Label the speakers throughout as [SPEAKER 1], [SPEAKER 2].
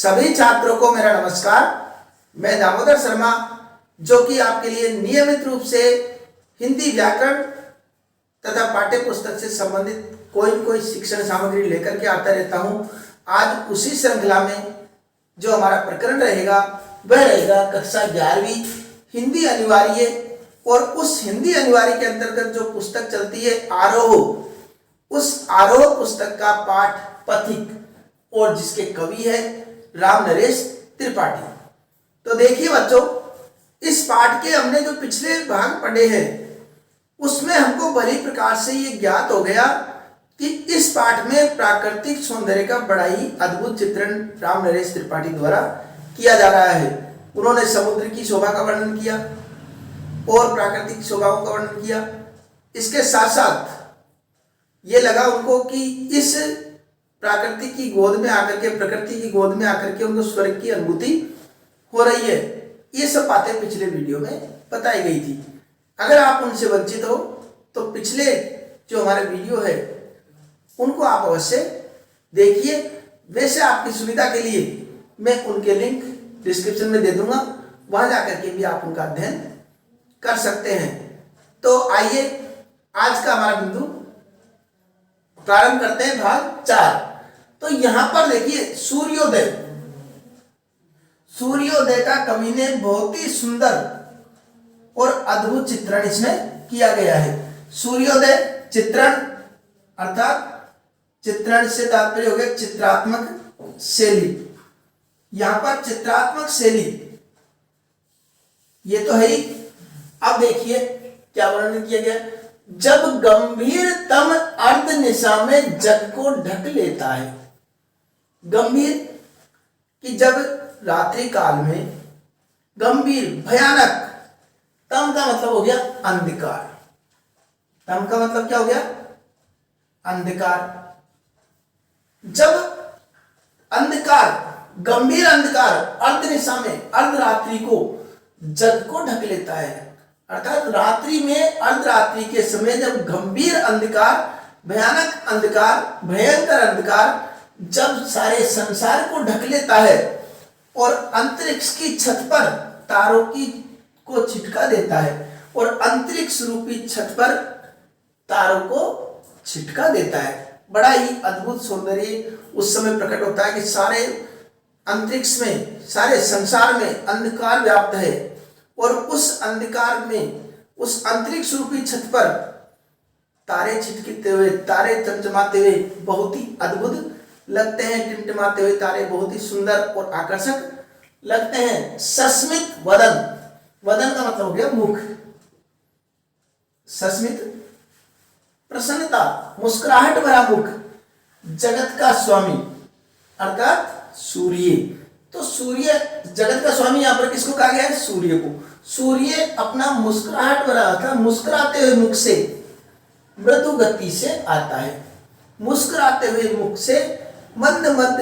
[SPEAKER 1] सभी छात्रों को मेरा नमस्कार। मैं दामोदर शर्मा, जो कि आपके लिए नियमित रूप से हिंदी व्याकरण तथा पाठ्य पुस्तक से संबंधित कोई शिक्षण सामग्री लेकर के आता रहता हूं। आज उसी श्रृंखला में जो हमारा प्रकरण रहेगा वह रहेगा कक्षा 11वीं हिंदी अनिवार्य। और उस हिंदी अनिवार्य के अंतर्गत जो पुस्तक चलती है आरोह, उस आरोह पुस्तक का पाठ पथिक और जिसके कवि है राम नरेश त्रिपाठी। तो देखिए बच्चों, इस पाठ के हमने जो पिछले भाग पढ़े हैं उसमें हमको बड़ी प्रकार से ये ज्ञात हो गया कि इस पाठ में प्राकृतिक सौंदर्य का बड़ा ही अद्भुत चित्रण राम नरेश त्रिपाठी द्वारा किया जा रहा है। उन्होंने समुद्र की शोभा का वर्णन किया और प्राकृतिक शोभाओं का वर्णन किया। इसके साथ साथ ये लगा उनको कि इस प्रकृति की गोद में आकर के, प्रकृति की गोद में आकर के उनको स्वर्ग की अनुभूति हो रही है। ये सब बातें पिछले वीडियो में बताई गई थी। अगर आप उनसे वंचित हो तो पिछले जो हमारे वीडियो है उनको आप अवश्य देखिए। वैसे आपकी सुविधा के लिए मैं उनके लिंक डिस्क्रिप्शन में दे दूंगा, वहां जाकर के भी आप उनका अध्ययन कर सकते हैं। तो आइए आज का हमारा बिंदु प्रारंभ करते हैं, भाग 4। तो यहां पर देखिए सूर्योदय, सूर्योदय का कवि ने बहुत ही सुंदर और अद्भुत चित्रण इसमें किया गया है। सूर्योदय चित्रण अर्थात चित्रण से तात्पर्य हो गया चित्रात्मक शैली। यहां पर चित्रात्मक शैली ये तो है ही। अब देखिए क्या वर्णन किया गया। जब गंभीरतम अर्ध निशा में जग को ढक लेता है। गंभीर कि जब रात्रि काल में गंभीर भयानक, तम का मतलब हो गया अंधकार। तम का मतलब क्या हो गया? अंधकार। जब अंधकार, गंभीर अंधकार अर्धनिशा में अर्धरात्रि को जग को ढक लेता है, अर्थात रात्रि में अर्धरात्रि के समय जब गंभीर अंधकार, भयानक अंधकार, भयंकर अंधकार जब सारे संसार को ढक लेता है और अंतरिक्ष की छत पर तारों की को छिटका देता है और अंतरिक्ष रूपी छत पर तारों को छिटका देता है। बड़ा ही अद्भुत सौंदर्य उस समय प्रकट होता है कि सारे अंतरिक्ष में, सारे संसार में अंधकार व्याप्त है और उस अंधकार में, उस अंतरिक्ष रूपी छत पर तारे छिटकते हुए, तारे चमचमाते हुए बहुत ही अद्भुत लगते हैं। टिमटिमाते हुए तारे बहुत ही सुंदर और आकर्षक लगते हैं। सस्मित वदन, वदन का मतलब हो गया मुख। सस्मित प्रसन्नता, मुस्कुराहट भरा मुख। जगत का स्वामी अर्थात सूर्य। तो सूर्य जगत का स्वामी यहां पर किसको कहा गया है? सूर्य को। सूर्य अपना मुस्कुराहट भरा था, मुस्कुराते हुए मुख से मृदु गति से आता है। मुस्कुराते हुए मुख से मंद मंद,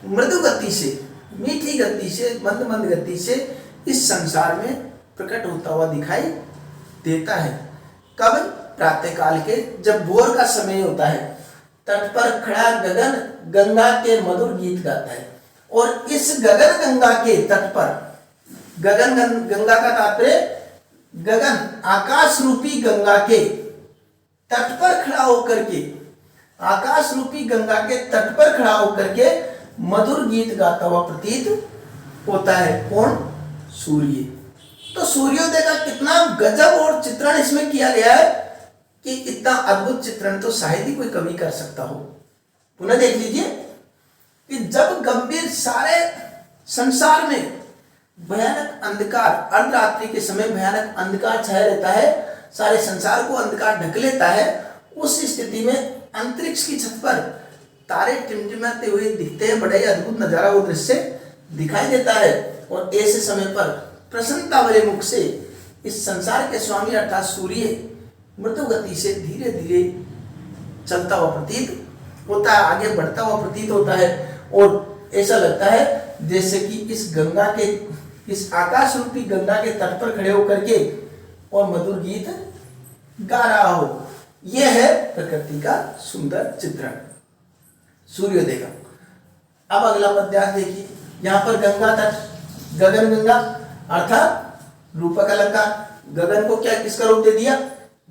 [SPEAKER 1] मृदु गति से, मीठी गति से, मंद मंद गति से इस संसार में प्रकट होता हुआ दिखाई देता है। कब? प्रातः काल के, जब भोर का समय होता है। तट पर खड़ा गगन गंगा के मधुर गीत गाता है और इस गगन गंगा के तट पर, गगन गंगा का तात्पर्य गगन आकाश रूपी गंगा के तट पर खड़ा होकर के, आकाश रूपी गंगा के तट पर खड़ा होकर के मधुर गीत गाता हुआ प्रतीत होता है। कौन? सूर्य। तो सूर्योदय का कितना गजब और चित्रण इसमें किया गया है कि इतना अद्भुत चित्रण तो शायद ही कोई कवि कर सकता हो। पुनः देख लीजिए कि जब गंभीर सारे संसार में भयानक अंधकार, अर्धरात्रि के समय भयानक अंधकार छाया रहता है, सारे संसार को अंधकार ढक लेता है। उस स्थिति में अंतरिक्ष की छत पर तारे टिमटिमाते हुए दिखते हैं। बड़ा ही अद्भुत नजारा वो दृश्य दिखाई देता है और ऐसे समय पर प्रसन्नता भरे मुख से इस संसार के स्वामी अर्थात सूर्य मृदु गति से धीरे धीरे चलता हुआ प्रतीत होता है, आगे बढ़ता हुआ प्रतीत होता है और ऐसा लगता है जैसे कि इस गंगा के, इस आकाश रूपी गंगा के तट पर खड़े होकर के और मधुर गीत गा रहा हो। यह है प्रकृति का सुंदर चित्रण सूर्योदय का। अब अगला पद्यांश देखिए। यहाँ पर गंगा तट, गगन गंगा अर्थात रूपक अलंकार। गगन को क्या किसका रूप दे दिया?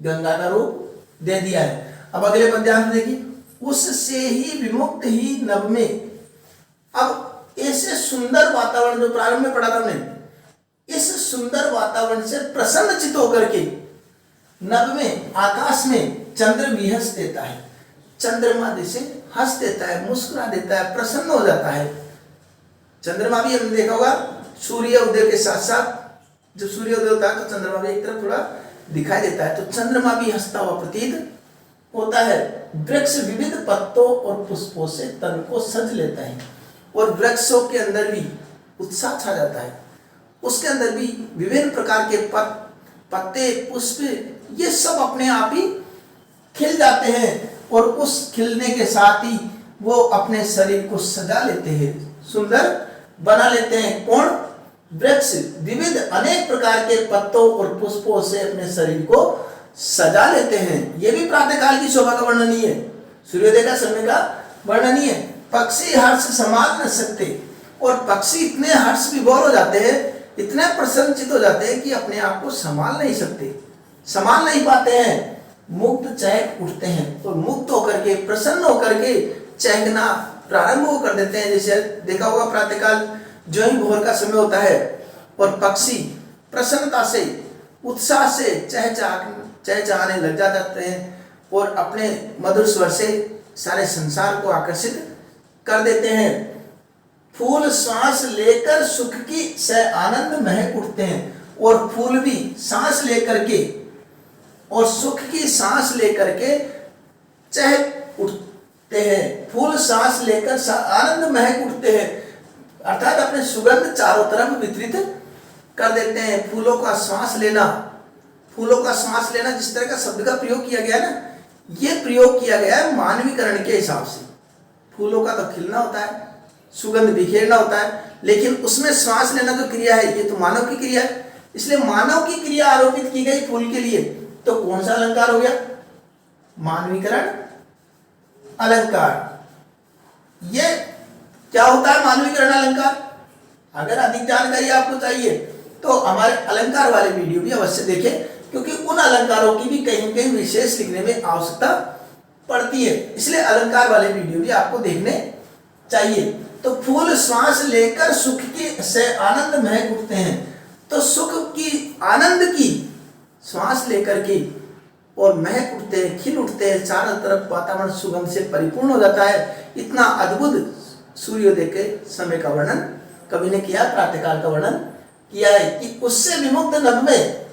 [SPEAKER 1] गंगा का रूप दे दिया है। अब अगले पद्यांश में देखिए, उससे ही विमुक्त ही नभ में। अब ऐसे सुंदर वातावरण जो प्रारंभ में पढ़ा था हमने, इस सुंदर वातावरण से प्रसन्न चित्त होकर के नभ में, आकाश में चंद्र भी हंस देता है। चंद्रमा जैसे हंस देता है, मुस्कुरा देता है, प्रसन्न हो जाता है। चंद्रमा भी हमने देखा होगा सूर्य उदय के साथ साथ, जब सूर्य उदय होता है तो चंद्रमा भी एक तरफ थोड़ा दिखाई देता है, तो चंद्रमा भी हंसता हुआ प्रतीत होता है। वृक्ष विविध पत्तों और पुष्पों से तन को सज लेता है, और वृक्षों के अंदर भी उत्साह छा जाता है। उसके अंदर भी विभिन्न प्रकार के पत्ते, पुष्प, ये सब अपने आप ही खिल जाते हैं, और उस खिलने के साथ ही वो अपने शरीर को सजा लेते हैं, सुंदर बना लेते हैं। कौन? वृक्ष विविध अनेक प्रकार के पत्तों और पुष्पों से अपने शरीर को सजा लेते हैं। ये भी प्रातःकाल की शोभा का वर्णन ही है, सूर्योदय का समय का वर्णन ही है। पक्षी हर्ष संभाल न सकते, और पक्षी इतने हर्ष विभोर हो जाते हैं, इतने प्रसन्नचित हो जाते हैं कि अपने आप को संभाल नहीं सकते, संभाल नहीं पाते हैं। मुग्ध चहक उठते हैं, और मुक्त होकर के, प्रसन्न होकर के चहकना प्रारंभ हो कर देते हैं। जैसे देखा होगा प्रातःकाल जो ही भोर का समय होता है, और पक्षी प्रसन्नता से, उत्साह से चहचहाने लग जाते हैं, और अपने मधुर स्वर से सारे संसार को आकर्षित कर देते हैं। फूल सांस लेकर सुख की से आनंद महक उठते हैं, और फूल भी सांस लेकर के और सुख की सांस लेकर के चहक उठते हैं। फूल सांस लेकर आनंद महक उठते हैं, अर्थात अपने सुगंध चारों तरफ वितरित कर देते हैं। फूलों का श्वास लेना, फूलों का श्वास लेना, जिस तरह का शब्द का प्रयोग किया गया ना, ये प्रयोग किया गया है मानवीकरण के हिसाब से। फूलों का तो खिलना होता है, सुगंध बिखेरना होता है, लेकिन उसमें श्वास लेना जो क्रिया है, ये तो मानव की क्रिया है। इसलिए मानव की क्रिया आरोपित की गई फूल के लिए, तो कौन सा अलंकार हो गया? मानवीकरण अलंकार। ये क्या होता है मानवीकरण अलंकार? अगर अधिक जानकारी आपको चाहिए तो हमारे अलंकार वाले वीडियो भी अवश्य देखें, क्योंकि उन अलंकारों की भी कहीं न कहीं विशेष लिखने में आवश्यकता पड़ती है, इसलिए अलंकार वाले वीडियो भी आपको देखने चाहिए। तो फूल श्वास लेकर सुख की से आनंद महक उठते हैं, तो सुख की, आनंद की श्वास लेकर के और महक उठते हैं, खिल उठते हैं, चारों तरफ वातावरण सुगंध से परिपूर्ण हो जाता है। इतना अद्भुत सूर्योदय के समय का वर्णन कवि ने किया, प्रातःकाल का वर्णन किया है कि उससे विमुक्त नभ में,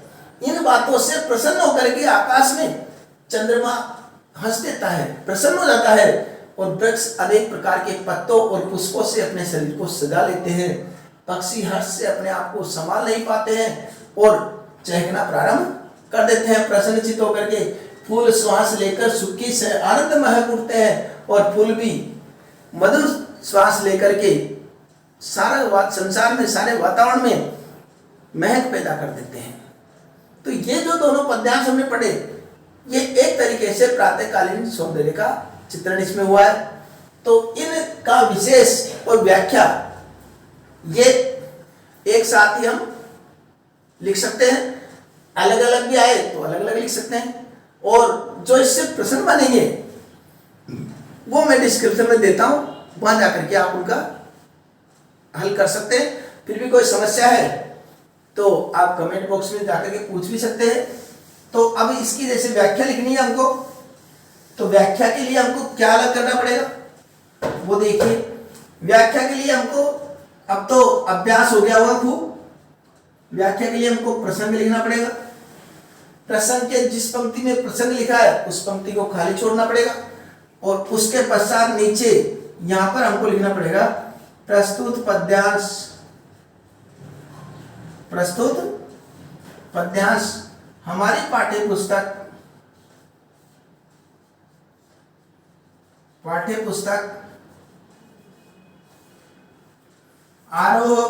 [SPEAKER 1] इन बातों से प्रसन्न होकर के आकाश में चंद्रमा हंस देता है, प्रसन्न हो जाता है, और वृक्ष अनेक प्रकार के पत्तों और पुष्पों से अपने शरीर को सजा लेते हैं। पक्षी हर्ष से अपने आप को संभाल नहीं पाते हैं और चहकना प्रारंभ कर देते हैं प्रसन्नचित होकर के। फूल श्वास लेकर सुखी से आनंद महक उठते हैं, और फूल भी मधुर श्वास लेकर के सारा संसार में, सारे वातावरण में महक पैदा कर देते हैं। तो ये जो दोनों पद्यांश हमने पढ़े, ये एक तरीके से प्रातःकालीन सौंदर्य का चित्रण इसमें हुआ है। तो इनका विशेष और व्याख्या ये एक साथ ही हम लिख सकते हैं, अलग अलग भी आए तो अलग अलग लिख सकते हैं, और जो इससे प्रश्न बनेंगे वो मैं डिस्क्रिप्शन में देता हूं, वहां जाकर के आप उनका हल कर सकते हैं। फिर भी कोई समस्या है तो आप कमेंट बॉक्स में जाकर के पूछ भी सकते हैं। तो अब इसकी जैसे व्याख्या लिखनी है हमको, तो व्याख्या के लिए हमको क्या अलग करना पड़ेगा वो देखिए। व्याख्या के लिए हमको, अब तो अभ्यास हो गया होगा खूब, व्याख्या के लिए हमको प्रसंग लिखना पड़ेगा। प्रसंग के जिस पंक्ति में प्रसंग लिखा है उस पंक्ति को खाली छोड़ना पड़ेगा, और उसके पश्चात नीचे यहां पर हमको लिखना पड़ेगा प्रस्तुत पद्यांश। प्रस्तुत पद्यांश हमारी पाठ्य पुस्तक आरोह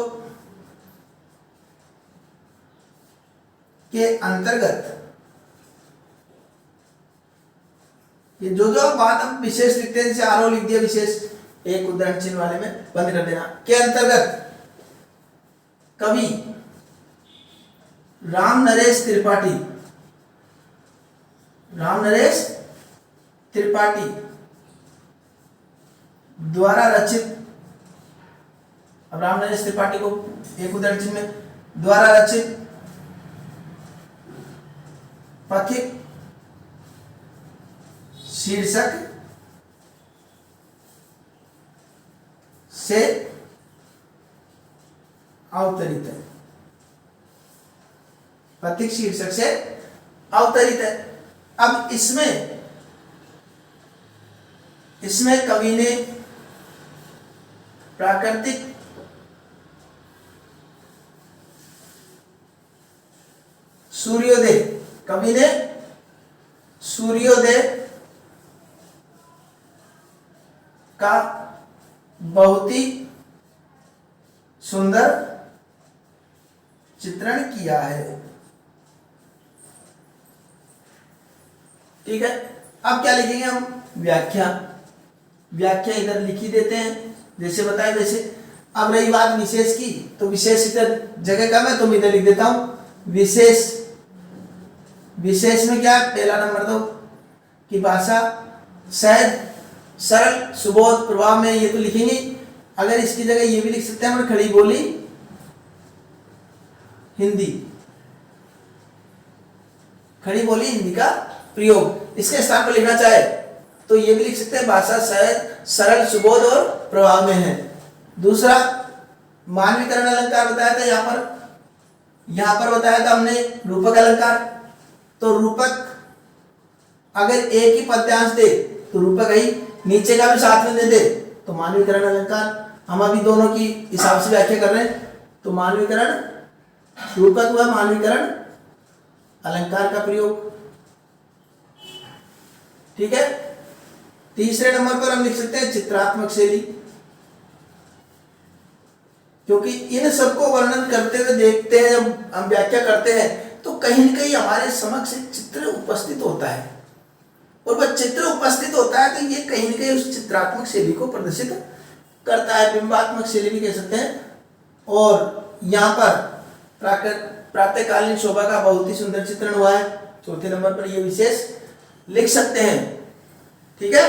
[SPEAKER 1] के अंतर्गत ये जो बात हम विशेष लिखते हैं, जैसे आरोह लिख दिया विशेष, एक उद्धरण चिन्ह वाले में बंद कर देना। के अंतर्गत कवि राम नरेश त्रिपाठी द्वारा रचित, अब राम नरेश त्रिपाठी को एक उद्धरण चिन्ह में, द्वारा रचित पथिक शीर्षक से अवतरित है। पथिक शीर्षक से अवतरित है। अब इसमें कवि ने प्राकृतिक सूर्योदय, कवि ने सूर्योदय का बहुत ही सुंदर चित्रण किया है। ठीक है, अब क्या लिखेंगे हम? व्याख्या इधर लिख ही देते हैं जैसे बताया वैसे। अब रही बात विशेष की, तो विशेष इधर जगह कम है तो मैं इधर लिख देता हूं विशेष में क्या है? पहला नंबर दो कि भाषा सहज, सरल, सुबोध, प्रभाव में, ये तो लिखेंगे। अगर इसकी जगह ये भी लिख सकते हैं, खड़ी बोली हिंदी, खड़ी बोली हिंदी का प्रयोग। इसके स्थान पर लिखना चाहे तो ये भी लिख सकते हैं, भाषा सहज, सरल, सुबोध और प्रभाव में है। दूसरा मानवीकरण अलंकार बताया था, यहां पर बताया था हमने रूपक अलंकार। तो रूपक अगर एक ही पद्यांश दे तो रूपक ही, नीचे का भी साथ में दे दे तो मानवीकरण अलंकार। हम अभी दोनों की हिसाब से व्याख्या कर रहे हैं। तो मानवीकरण रूपक हुआ, मानवीकरण अलंकार का प्रयोग। ठीक है, तीसरे नंबर पर हम लिख सकते हैं चित्रात्मक शैली, क्योंकि इन सबको वर्णन करते हुए देखते हैं, जब हम व्याख्या करते हैं तो कहीं न कहीं हमारे समक्ष एक चित्र उपस्थित होता है, और वह चित्र उपस्थित होता है तो ये कहीं न कहीं उस चित्रात्मक शैली को प्रदर्शित करता है, बिंबात्मक शैली भी कह सकते हैं। और यहाँ पर प्रातःकालीन शोभा का बहुत ही सुंदर चित्रण हुआ है, चौथे नंबर पर ये विशेष लिख सकते हैं। ठीक है,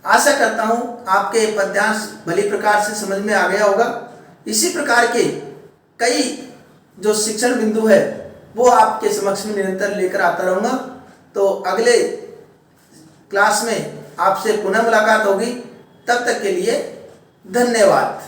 [SPEAKER 1] आशा करता हूं आपके पद्यांश भली प्रकार से समझ में आ गया होगा। इसी प्रकार के कई जो शिक्षण बिंदु है वो आपके समक्ष में निरंतर लेकर आता रहूंगा। तो अगले क्लास में आपसे पुनः मुलाकात होगी, तब तक के लिए धन्यवाद।